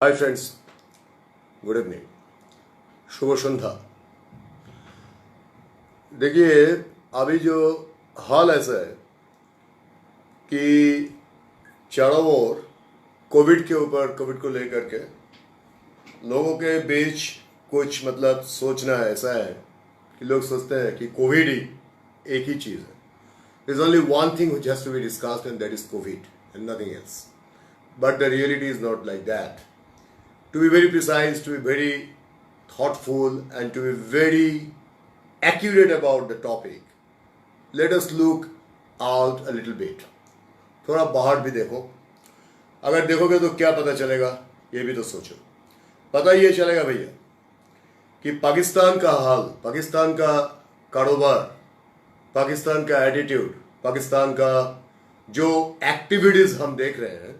Hi friends, good evening, शुभ संध्या। देखिए, अभी जो हाल ऐसा है कि चारों ओर कोविड के ऊपर, कोविड को लेकर के लोगों के बीच कुछ सोचना है ऐसा है कि लोग सोचते हैं कि कोविड ही एक ही चीज़ है. There's only one thing which has to be discussed, and that is COVID and nothing else. But the reality is not like that. To be very precise, to be very thoughtful, and to be very accurate about the topic, let us look out a little bit. थोड़ा बाहर भी देखो. अगर देखोगे तो क्या पता चलेगा, ये भी तो सोचो. पता ये चलेगा भैया कि पाकिस्तान का हाल, पाकिस्तान का कारोबार, पाकिस्तान का एटीट्यूड, पाकिस्तान का जो एक्टिविटीज हम देख रहे हैं,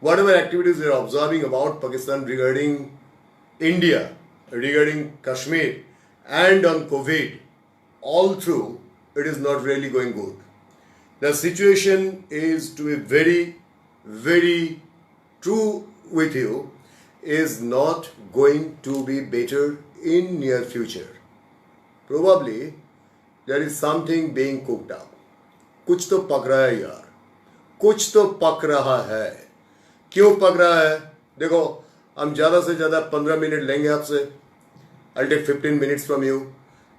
whatever activities we are observing about Pakistan regarding India, regarding Kashmir, and on COVID, all through, it is not really going good. The situation is, to be very, very true with you, is not going to be better in near future. Probably, there is something being cooked up. कुछ तो पक रहा है यार, कुछ तो पक रहा है. क्यों पक रहा है? देखो, हम ज़्यादा से ज़्यादा 15 मिनट लेंगे आपसे. I'll take 15 minutes from you,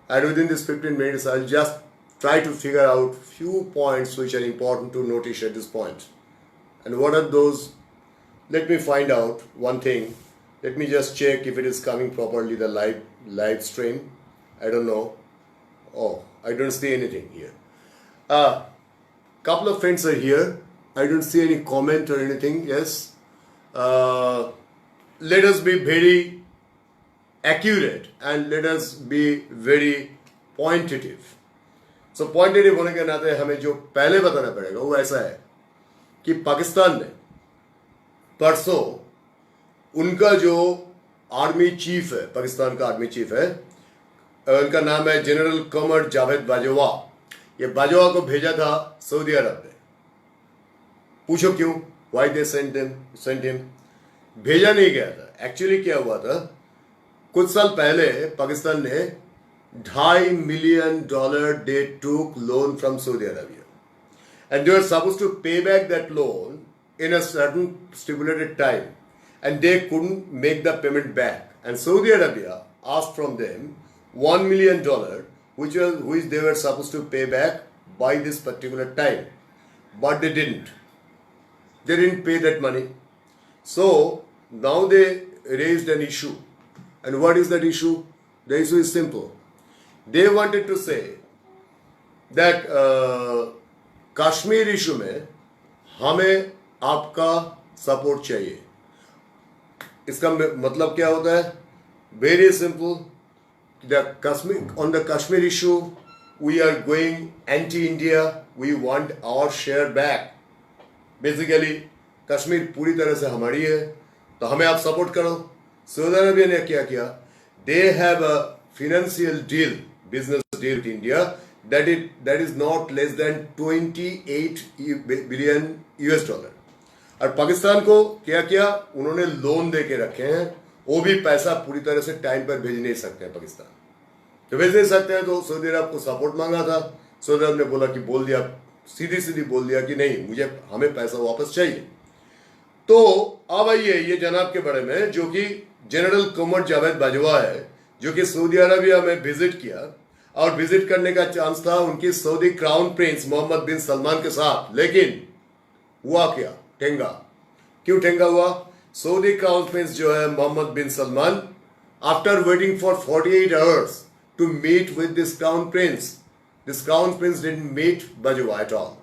and within this 15 minutes I'll just try to figure out few points which are important to notice at this point. And what are those? Let me find out one thing. Let me just check if it is coming properly, the live stream. I don't know. Oh, I don't see anything here. Couple of friends are here. I don't see any comment or anything. Yes. Let us be very accurate and let us be very pointative. So pointative होने के नाते हमें जो पहले बताना पड़ेगा वो ऐसा है कि पाकिस्तान ने परसों उनका जो आर्मी चीफ है, पाकिस्तान का आर्मी चीफ है, उनका नाम है जनरल कमर जावेद बाजवा. ये बाजवा को भेजा था सऊदी अरब ने. पूछो क्यों? Why they sent him? भेजा नहीं गया था. एक्चुअली क्या हुआ था, कुछ साल पहले पाकिस्तान ने $2.5 million they took loan from Saudi Arabia, and they were supposed to pay back that loan in a certain stipulated time, and they couldn't make the payment back, and Saudi Arabia asked from them $1 million which they were supposed to pay back by this particular time, but they didn't. They didn't pay that money. So now they raised an issue. And what is that issue? The issue is simple. They wanted to say that Kashmir issue में हमें आपका support चाहिए. इसका मतलब क्या होता है? Very simple. On the Kashmir issue, we are going anti-India. We want our share back. Basically Kashmir पूरी तरह से हमारी है, तो हमें आप सपोर्ट करो. सऊदी अरबिया ने क्या किया? They have a financial deal, business deal with India that is not less than $28 billion. और पाकिस्तान को क्या किया? उन्होंने लोन दे के रखे हैं. वो भी पैसा पूरी तरह से टाइम पर भेज नहीं सकते हैं पाकिस्तान. तो भेज नहीं सकते हैं, तो सऊदी अरब को सपोर्ट मांगा था. सऊदी अरब ने बोला कि सीधी बोल दिया कि नहीं, हमें पैसा वापस चाहिए. तो अब आइए ये जनाब के बारे में, जो कि जनरल कमर जावेद बाजवा है, जो कि सऊदी अरबिया में विजिट किया, और विजिट करने का चांस था उनकी Saudi crown Prince Mohammad bin Salman के साथ. लेकिन हुआ क्या? ठेंगा. क्यों ठेंगा हुआ? सऊदी क्राउन प्रिंस जो है Mohammed bin Salman, after waiting for 48 hours to meet with this crown prince, this crown prince didn't meet Bajwa at all.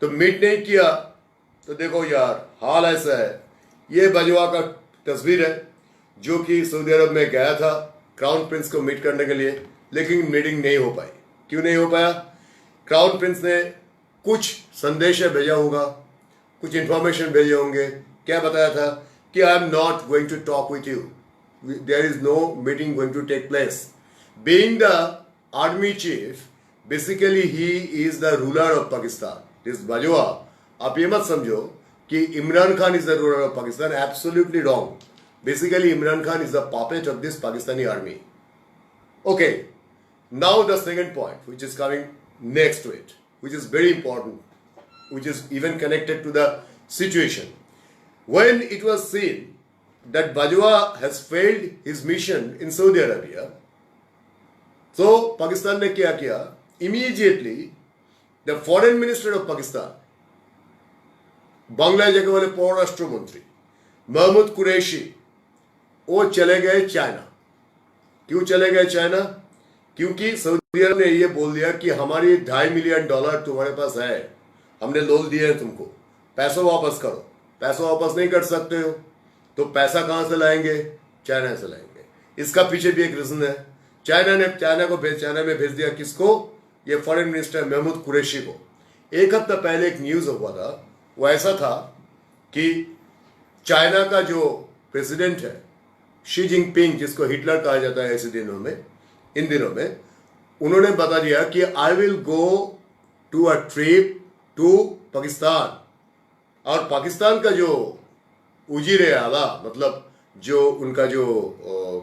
तो मीट नहीं किया. तो देखो यार, हाल ऐसा है. ये बाजवा का तस्वीर है जो कि सऊदी अरब में गया था क्राउन प्रिंस को मीट करने के लिए, लेकिन मीटिंग नहीं हो पाई. क्यों नहीं हो पाया? क्राउन प्रिंस ने कुछ संदेश भेजा होगा, कुछ इंफॉर्मेशन भेजे होंगे. क्या बताया था? कि I am not going to talk with you, there is no meeting going to take place. Being the army chief, basically he is the ruler of Pakistan. This Bajwa, आप ये मत समझो कि Imran Khan is the ruler of Pakistan, absolutely wrong. Basically Imran Khan is the puppet of this Pakistani army. Okay, now the second point, which is coming next to it, which is very important, which is even connected to the situation. When it was seen that Bajwa has failed his mission in Saudi Arabia, so Pakistan ने क्या किया? Immediately, the foreign minister of Pakistan, Bangladesh के वाले परराष्ट्र मंत्री महमूद कुरैशी, वो चले गए चाइना. क्यों चले गए चाइना? क्योंकि सऊदी अरब ने ये बोल दिया कि हमारी $2.5 मिलियन तुम्हारे पास है, हमने लोन दिए हैं तुमको, पैसा वापस करो. पैसा वापस नहीं कर सकते हो तो पैसा कहां से लाएंगे? चाइना से लाएंगे. इसका पीछे भी एक रीजन है. चाइना में भेज दिया किसको? ये फॉरेन मिनिस्टर महमूद कुरैशी को. एक हफ्ता पहले एक न्यूज हुआ था, वो ऐसा था कि चाइना का जो प्रेसिडेंट है शी जिनपिंग, जिसको हिटलर कहा जाता है इन दिनों में, उन्होंने बता दिया कि I will go to a trip to Pakistan. और पाकिस्तान का जो उजीर आला, मतलब जो उनका जो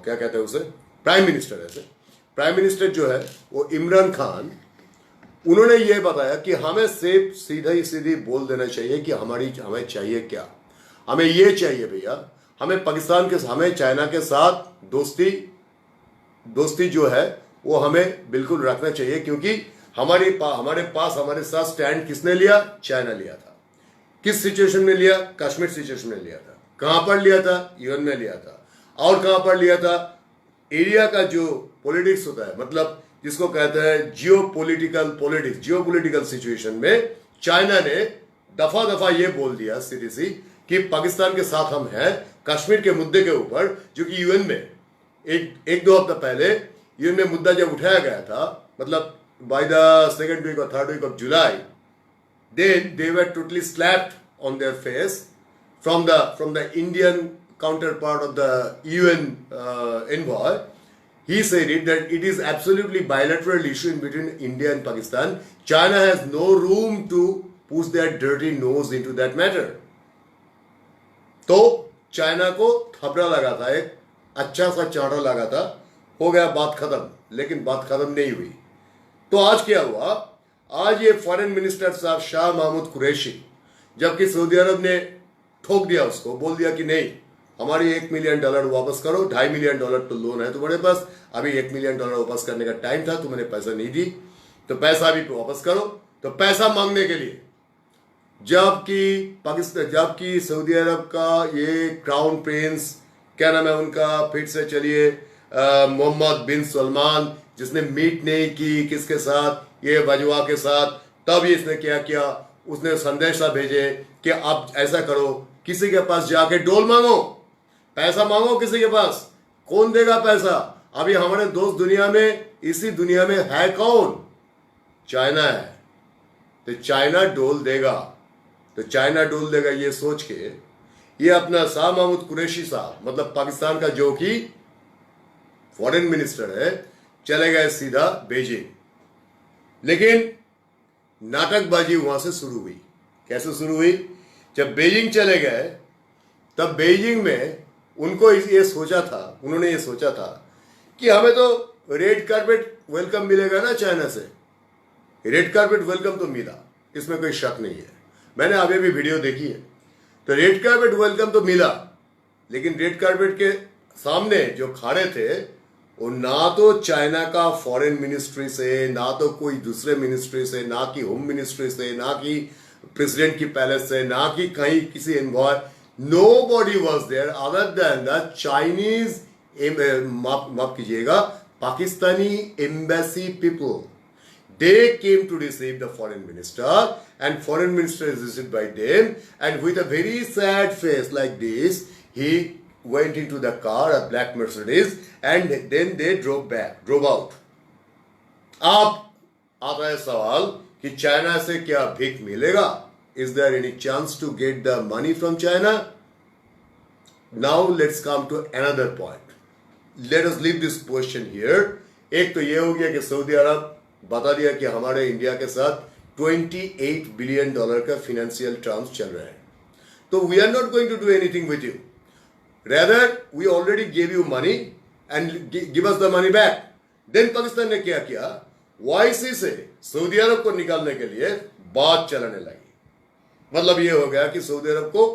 क्या कहते हैं उसे, प्राइम मिनिस्टर है, प्राइम मिनिस्टर जो है वो इमरान खान, उन्होंने ये बताया कि हमें सिर्फ सीधी बोल देना चाहिए कि हमें चाहिए क्या. हमें ये चाहिए भैया, हमें हमें चाइना के साथ दोस्ती जो है वो हमें बिल्कुल रखना चाहिए, क्योंकि हमारे साथ स्टैंड किसने लिया? चाइना लिया था. किस सिचुएशन में लिया? कश्मीर सिचुएशन में लिया था. कहां पर लिया था? यूएन में लिया था. और कहां पर लिया था? एरिया का जो पॉलिटिक्स होता है, मतलब जिसको कहते हैं जियोपॉलिटिकल सिचुएशन में चाइना ने दफा ये बोल दिया सीधी सी कि पाकिस्तान के साथ हम हैं कश्मीर के मुद्दे के ऊपर, जो कि यूएन में एक दो हफ्ता पहले यूएन में मुद्दा जब उठाया गया था, मतलब बाय द सेकेंड वीक और third week of July, then they were totally slapped on their face from the Indian counterpart of the UN envoy. He said that it is absolutely bilateral issue in between India and Pakistan. China has no room to push their dirty nose into that matter. तो China को थपड़ा लगा था, एक अच्छा सा चांटा लगा था, हो गया बात खत्म. लेकिन बात खत्म नहीं हुई. तो आज क्या हुआ? आज ये फॉरेन मिनिस्टर साहब शाह महमूद कुरैशी, जबकि सऊदी अरब ने ठोक दिया उसको, बोल दिया कि नहीं, हमारी $1 मिलियन वापस करो, $2.5 मिलियन तो लोन है तुम्हारे पास, अभी $1 मिलियन वापस करने का टाइम था, तुमने पैसा नहीं दी, तो पैसा अभी वापस करो. तो पैसा मांगने के लिए जबकि सऊदी अरब का ये क्राउन प्रिंस, क्या नाम है उनका, फिर से चलिए, मोहम्मद बिन सलमान, जिसने मीट नहीं की किसके साथ, ये बजवा के साथ, तब इसने क्या किया, उसने संदेशा भेजे कि आप ऐसा करो, किसी के पास जाके डोल मांगो, पैसा मांगो किसी के पास. कौन देगा पैसा? अभी हमारे दोस्त दुनिया में, इसी दुनिया में है कौन? चाइना है. तो चाइना डोल देगा ये सोच के ये अपना शाह महमूद कुरैशी साहब, मतलब पाकिस्तान का जो कि फॉरेन मिनिस्टर है, चले गए सीधा बीजिंग. लेकिन नाटकबाजी वहां से शुरू हुई. कैसे शुरू हुई? जब बीजिंग चले गए, तब बीजिंग में उन्होंने ये सोचा था कि हमें तो रेड कार्पेट वेलकम मिलेगा ना चाइना से. रेड कार्पेट वेलकम तो मिला, इसमें कोई शक नहीं है. मैंने अभी भी वीडियो देखी है. तो रेड कार्पेट वेलकम तो मिला, लेकिन रेड कार्पेट के सामने जो खड़े थे वो ना तो चाइना का फॉरेन मिनिस्ट्री से, ना तो कोई दूसरे मिनिस्ट्री से, ना कि होम मिनिस्ट्री से, ना कि प्रेसिडेंट की पैलेस से, ना कि कहीं किसी envoy. Nobody was there other than the Chinese, माफ कीजिएगा, Pakistani embassy people. They came to receive the foreign minister, and foreign minister is received by them, and with a very sad face like this, he went into the car, a black Mercedes, and then they drove out. अब आता है सवाल कि China से क्या भीख मिलेगा? Is there any chance to get the money from China? Now let's come to another point. Let us leave this question here. एक तो ये हो गया कि सऊदी अरब बता दिया कि हमारे इंडिया के साथ $28 बिलियन का फाइनेंशियल टर्म्स चल रहे हैं. तो we are not going to do anything with you, rather we already give you money and give us the money back. Then Pakistan ने क्या किया, वाईसी से सऊदी अरब को निकालने के लिए बात चलने लगी। मतलब ये हो गया कि सऊदी अरब को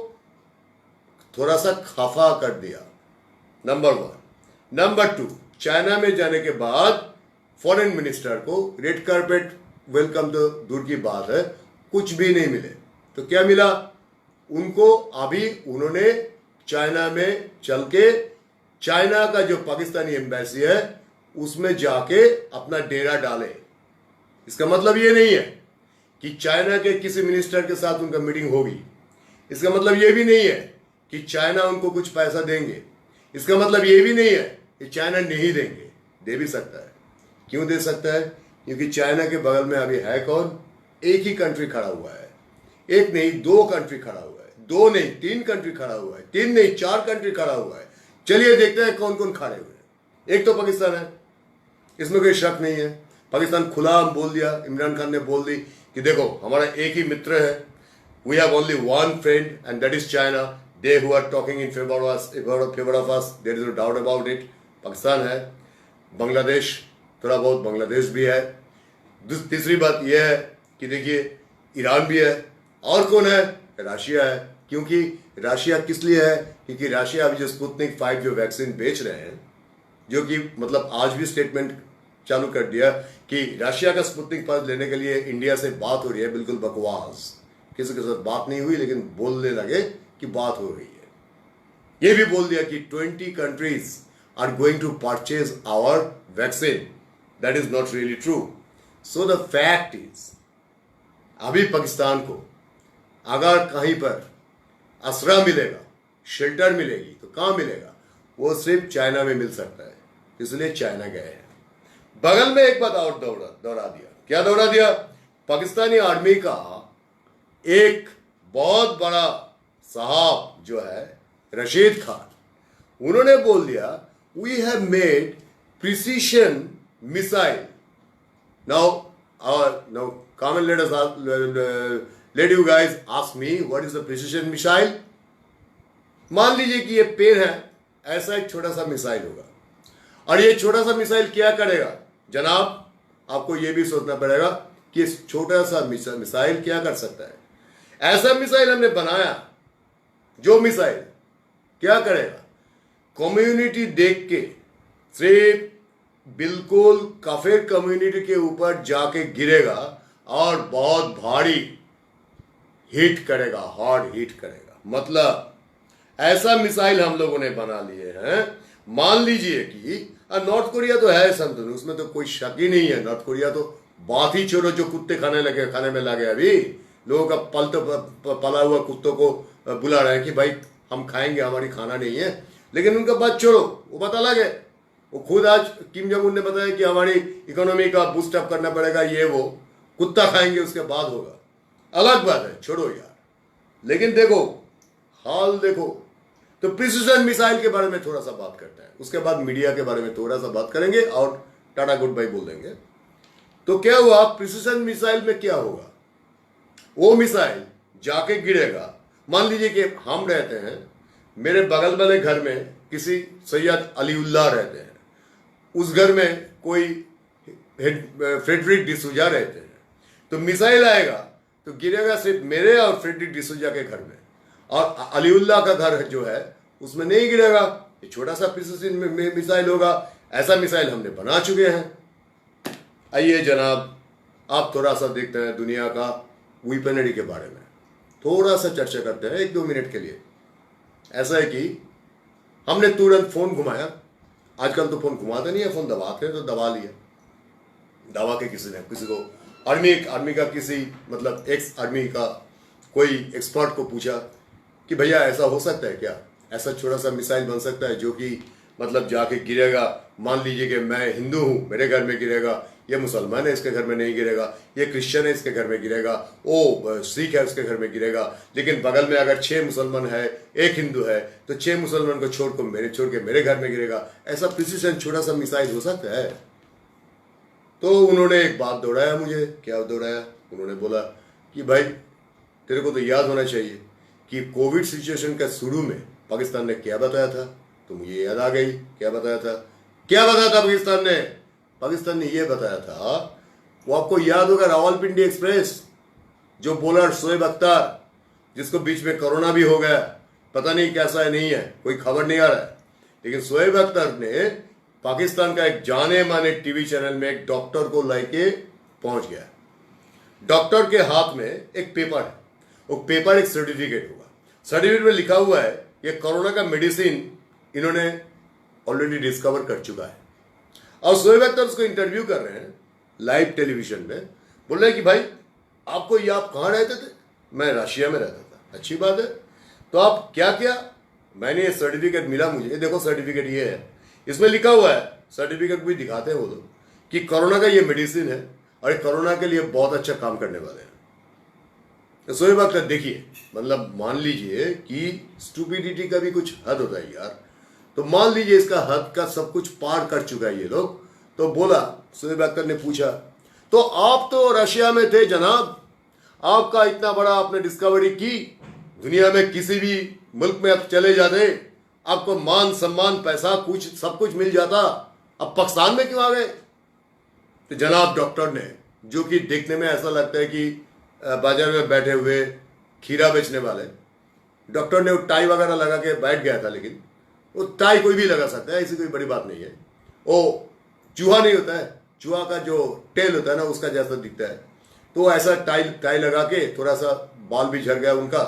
थोड़ा सा खफा कर दिया, नंबर 1। नंबर 2, चाइना में जाने के बाद फॉरेन मिनिस्टर को रेड कारपेट वेलकम तो दूर की बात है, कुछ भी नहीं मिले। तो क्या मिला उनको, अभी उन्होंने चाइना में चल के चाइना का जो पाकिस्तानी एम्बेसी है उसमें जाके अपना डेरा डाले। इसका मतलब ये नहीं है कि चाइना के किसी मिनिस्टर के साथ उनका मीटिंग होगी। इसका मतलब ये भी नहीं है कि चाइना उनको कुछ पैसा देंगे। इसका मतलब ये भी नहीं है कि चाइना नहीं देंगे, दे भी सकता है। क्यों दे सकता है? क्योंकि चाइना के बगल में अभी है कौन? एक ही कंट्री खड़ा हुआ है, एक नहीं 2 कंट्री खड़ा हुआ है, 2 नहीं 3 कंट्री खड़ा हुआ है, 3 नहीं 4 कंट्री खड़ा हुआ है। चलिए देखते हैं कौन कौन खड़े हुए हैं। एक तो पाकिस्तान है, इसमें कोई शक नहीं है। पाकिस्तान खुला बोल दिया, इमरान खान ने बोल दी कि देखो हमारा एक ही मित्र है, we have only one friend and that is China, they who are talking in favour of us, there is no doubt about it. Pakistan है, बांग्लादेश, थोड़ा बहुत बांग्लादेश भी है। तीसरी बात यह है कि देखिए ईरान भी है, और कौन है? रशिया है। क्योंकि रशिया किस लिए है? क्योंकि रशिया अभी जो स्पुतनिक 5 जो वैक्सीन बेच रहे हैं, जो कि मतलब आज भी स्टेटमेंट चालू कर दिया कि रशिया का स्पुतनिक 5 लेने के लिए इंडिया से बात हो रही है। बिल्कुल बकवास, किसी के साथ बात नहीं हुई, लेकिन बोलने लगे कि बात हो रही है। ये भी बोल दिया कि 20 countries are going to purchase our vaccine. That is not really true. So the fact is, अभी पाकिस्तान को अगर कहीं पर आसरा मिलेगा, शेल्टर मिलेगी, तो कहां मिलेगा? वो सिर्फ चाइना में मिल सकता है, इसलिए चाइना गए हैं। बगल में एक बात और दोहरा दिया। क्या दोहरा दिया? पाकिस्तानी आर्मी का एक बहुत बड़ा साहब जो है रशीद खान, उन्होंने बोल दिया we have made precision missile. Now come and let you guys ask me what is the precision missile। मान लीजिए कि ये पेन है, ऐसा एक छोटा सा मिसाइल होगा, और ये छोटा सा मिसाइल क्या करेगा? जनाब, आपको ये भी सोचना पड़ेगा कि इस छोटा सा मिसाइल क्या कर सकता है। ऐसा मिसाइल हमने बनाया, जो मिसाइल क्या करेगा? कम्युनिटी देख के सिर्फ बिल्कुल काफिर कम्युनिटी के ऊपर जाके गिरेगा और बहुत भारी हिट करेगा, हार्ड हिट करेगा। मतलब ऐसा मिसाइल हम लोगों ने बना लिए हैं। मान लीजिए कि नॉर्थ कोरिया तो है समतुल, उसमें तो कोई शक ही नहीं है। नॉर्थ कोरिया तो बात ही छोड़ो, जो कुत्ते खाने में लगे, अभी लोगों का पला हुआ कुत्तों को बुला रहे हैं कि भाई हम खाएंगे, हमारी खाना नहीं है। लेकिन उनका बात छोड़ो, वो बात अलग है। वो खुद आज किम जोंग उन ने बताया कि हमारी इकोनॉमी का बूस्ट अप करना पड़ेगा, ये वो कुत्ता खाएंगे उसके बाद होगा। अलग बात है, छोड़ो यार। लेकिन देखो हाल देखो। तो प्रिसीजन मिसाइल के बारे में थोड़ा सा बात करते हैं, उसके बाद मीडिया के बारे में थोड़ा सा बात करेंगे और टाटा गुड बाय बोल देंगे। तो क्या हुआ, प्रिसीजन मिसाइल में क्या होगा? वो मिसाइल जाके गिरेगा। मान लीजिए कि हम रहते हैं, मेरे बगल वाले घर में किसी सैयद अलीउल्लाह रहते हैं, उस घर में कोई फ्रेडरिक डिसूजा रहते हैं। तो मिसाइल आएगा तो गिरेगा सिर्फ मेरे और फ्रेडरिक डिसूजा के घर में, और अलीउल्लाह का घर जो है उसमें नहीं गिरेगा। ये छोटा सा प्रिसीजन मिसाइल होगा। ऐसा मिसाइल हमने बना चुके हैं। आइए जनाब, आप थोड़ा सा देखते हैं दुनिया का वेपनरी के बारे में, थोड़ा सा चर्चा करते हैं 1-2 मिनट के लिए। ऐसा है कि हमने तुरंत फोन घुमाया। आजकल तो फोन घुमाते नहीं है, फोन दबाते हैं, तो दबा लिया। दबा के किसी को आर्मी का किसी मतलब एक्स आर्मी का कोई एक्सपर्ट को पूछा कि भैया ऐसा हो सकता है क्या? ऐसा छोटा सा मिसाइल बन सकता है जो कि मतलब जाके गिरेगा। मान लीजिए कि मैं हिंदू हूं, मेरे घर में गिरेगा, ये मुसलमान है इसके घर में नहीं गिरेगा, ये क्रिश्चियन है इसके घर में गिरेगा, वो सिख है उसके घर में गिरेगा। लेकिन बगल में अगर 6 मुसलमान है, 1 हिंदू है, तो 6 मुसलमान को छोड़ के मेरे घर में गिरेगा। ऐसा प्रिसीजन छोटा सा मिसाइल हो सकता है? तो उन्होंने एक बात दोहराया मुझे। क्या दोहराया? उन्होंने बोला कि भाई तेरे को तो याद होना चाहिए कि कोविड सिचुएशन का शुरू में पाकिस्तान ने क्या बताया था, तो मुझे याद आ गई क्या बताया था। क्या बताया था पाकिस्तान ने ये बताया था, वो आपको याद होगा, रावलपिंडी एक्सप्रेस जो बोला शोएब अख्तर, जिसको बीच में कोरोना भी हो गया, पता नहीं कैसा है नहीं है, कोई खबर नहीं आ रहा है, लेकिन शोएब अख्तर ने पाकिस्तान का एक जाने माने टीवी चैनल में एक डॉक्टर को लेके पहुंच गया। डॉक्टर के हाथ में एक पेपर है, वो पेपर एक सर्टिफिकेट होगा, सर्टिफिकेट में लिखा हुआ है ये कोरोना का मेडिसिन इन्होंने ऑलरेडी डिस्कवर कर चुका है। और शोएब अख्तर उसको इंटरव्यू कर रहे हैं लाइव टेलीविजन में, बोल रहे हैं कि भाई आपको ये, आप कहाँ रहते थे? मैं रशिया में रहता था। अच्छी बात है, तो आप क्या किया? मैंने ये सर्टिफिकेट मिला मुझे, ये देखो सर्टिफिकेट ये है, इसमें लिखा हुआ है, सर्टिफिकेट भी दिखाते हैं वो लोग कि कोरोना का ये मेडिसिन है और ये कोरोना के लिए बहुत अच्छा काम करने वाले हैं। तो शोएब अख्तर देखिए, मतलब मान लीजिए कि स्टूपिडिटी का भी कुछ हद होता है यार, तो मान लीजिए इसका हद का सब कुछ पार कर चुका है ये लोग। तो बोला, शोएब अख्तर ने पूछा, तो आप तो रशिया में थे जनाब, आपका इतना बड़ा आपने डिस्कवरी की, दुनिया में किसी भी मुल्क में आप चले जाते, आपको मान सम्मान पैसा कुछ सब कुछ मिल जाता, अब पाकिस्तान में क्यों आ गए? तो जनाब डॉक्टर ने, जो कि देखने में ऐसा लगता है कि बाजार में बैठे हुए खीरा बेचने वाले, डॉक्टर ने वो टाई वगैरह लगा के बैठ गया था, लेकिन वो टाई कोई भी लगा सकता है, ऐसी कोई बड़ी बात नहीं है। वो चूहा नहीं होता है, चूहा का जो टेल होता है ना उसका जैसा दिखता है, तो ऐसा टाई लगा के, थोड़ा सा बाल भी झड़ गया उनका,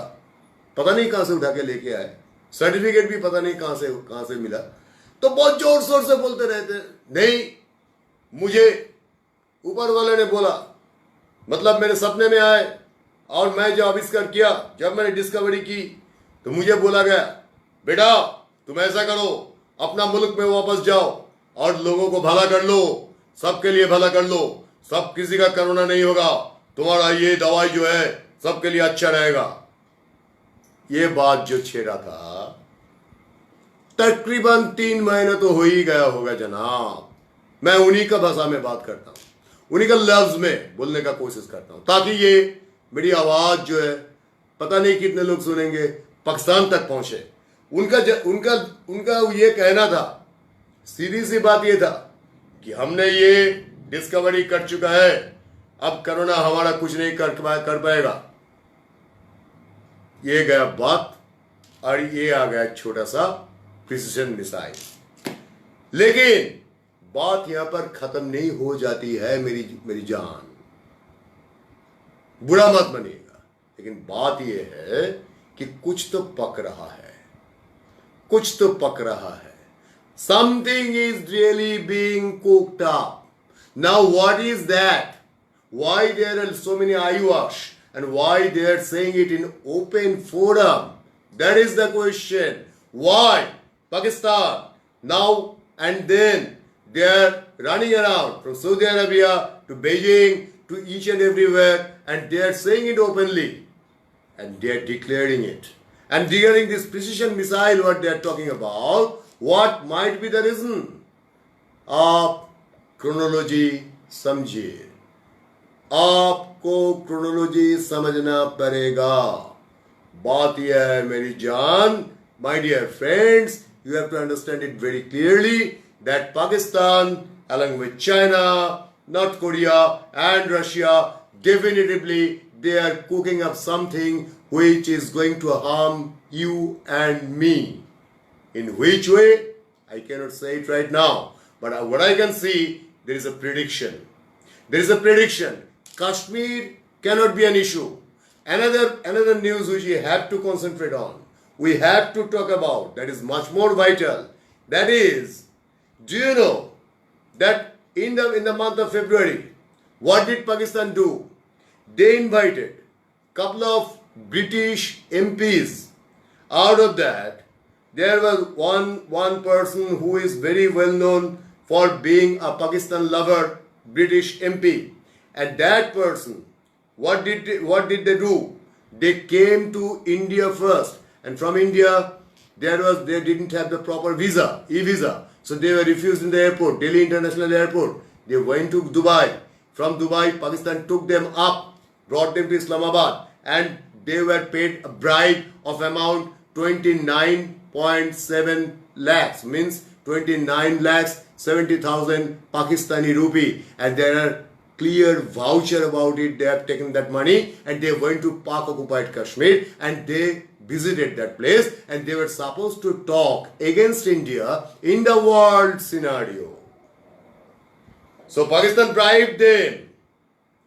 पता नहीं कहां से उठा के लेके आए, सर्टिफिकेट भी पता नहीं कहां से मिला। तो बहुत जोर शोर से बोलते रहते, नहीं मुझे ऊपर वाले ने बोला, मतलब मेरे सपने में आए और मैं जो आविष्कार किया, जब मैंने डिस्कवरी की तो मुझे बोला गया, बेटा तुम ऐसा करो, अपना मुल्क में वापस जाओ और लोगों को भला कर लो, सबके लिए भला कर लो, सब किसी का कोरोना नहीं होगा, तुम्हारा ये दवाई जो है सबके लिए अच्छा रहेगा। ये बात जो छेड़ा था तकरीबन 3 महीने तो हो ही गया होगा जनाब। मैं उन्हीं का भाषा में बात करता हूं, उन्हीं का लफ्ज में बोलने का कोशिश करता हूं, ताकि ये मेरी आवाज जो है पता नहीं कितने लोग सुनेंगे, पाकिस्तान तक पहुंचे। उनका ये कहना था, सीधी सी बात ये था कि हमने ये डिस्कवरी कर चुका है, अब कोरोना हमारा कुछ नहीं कर पाएगा। ये गया बात, और ये आ गया छोटा सा प्रिसिशन मिसाइल। लेकिन बात यहां पर खत्म नहीं हो जाती है मेरी जान, बुरा मत बनिएगा, लेकिन बात यह है कि कुछ तो पक रहा है, कुछ तो पक रहा है। Something is really being cooked up. Now what is that? Why there are so many eyewash and why they are saying it in open forum? That is the question. Why Pakistan now and then they are running around from Saudi Arabia to Beijing to each and everywhere, and they are saying it openly and they are declaring it. And during this precision missile what they are talking about, what might be the reason? आप chronology समझिए, आपको chronology समझना पड़ेगा। बात यह है मेरी जान, my dear friends, you have to understand it very clearly that Pakistan along with China, North Korea and Russia, definitively they are cooking up something which is going to harm you and me. In which way? I cannot say it right now. But what I can see, there is a prediction. There is a prediction. Kashmir cannot be an issue. Another news which we have to concentrate on, we have to talk about, that is much more vital. That is, do you know that in the month of February, what did Pakistan do? They invited couple of British MPs. Out of that, there was one person who is very well known for being a Pakistan lover, British MP. And that person, what did they do? They came to India first, and from India they didn't have the proper visa, e-visa, so they were refused in the airport, Delhi International Airport. They went to Dubai. From Dubai, Pakistan took them up, brought them to Islamabad, and they were paid a bribe of amount 29.7 lakhs, means 29 lakhs 70,000 Pakistani rupee, and there are clear voucher about it. They have taken that money and they went to Pak occupied Kashmir and they visited that place and they were supposed to talk against India in the world scenario. So Pakistan bribed them.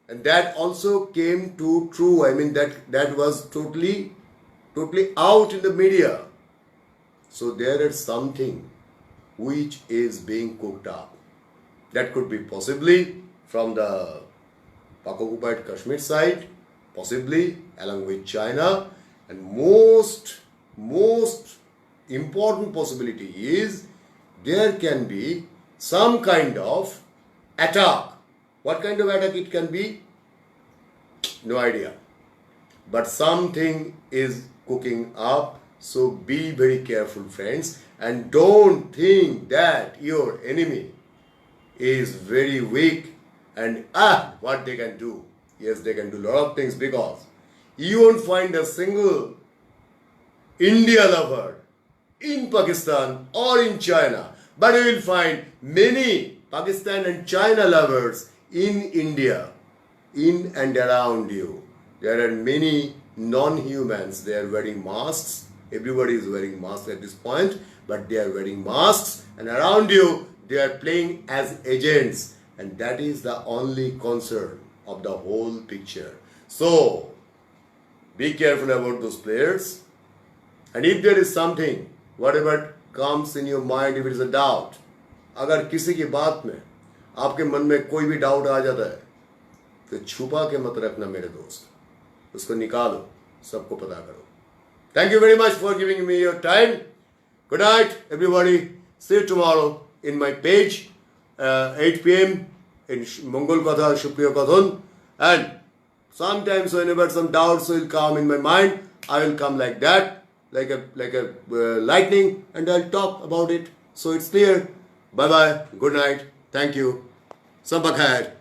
And that also came to true. I mean, that was totally out in the media. So there is something which is being cooked up. That could be possibly from the Pak-occupied Kashmir side, possibly along with China. And most important possibility is there can be some kind of attack. What kind of attack it can be? No idea. But something is cooking up. So be very careful, friends. And don't think that your enemy is very weak and what they can do. Yes, they can do a lot of things, because you won't find a single India lover in Pakistan or in China. But you will find many Pakistan and China lovers in India, in and around you. There are many non-humans. They are wearing masks. Everybody is wearing masks at this point, but they are wearing masks, and around you they are playing as agents, and that is the only concern of the whole picture. So be careful about those players, and if there is something, whatever comes in your mind, if it is a doubt, अगर किसी की बात में आपके मन में कोई भी डाउट आ जाता है तो छुपा के मत रखना मेरे दोस्त, उसको निकालो, सबको पता करो. Thank you very much for giving me your time. Good night, everybody. See you tomorrow in my page, 8 p.m. in Mongol Katha, Shukriya Kathon. And sometimes whenever some doubts will come in my mind, I will come like that, like a lightning, and I'll talk about it. So it's clear. Bye-bye. Good night. Thank you. Sabba khair.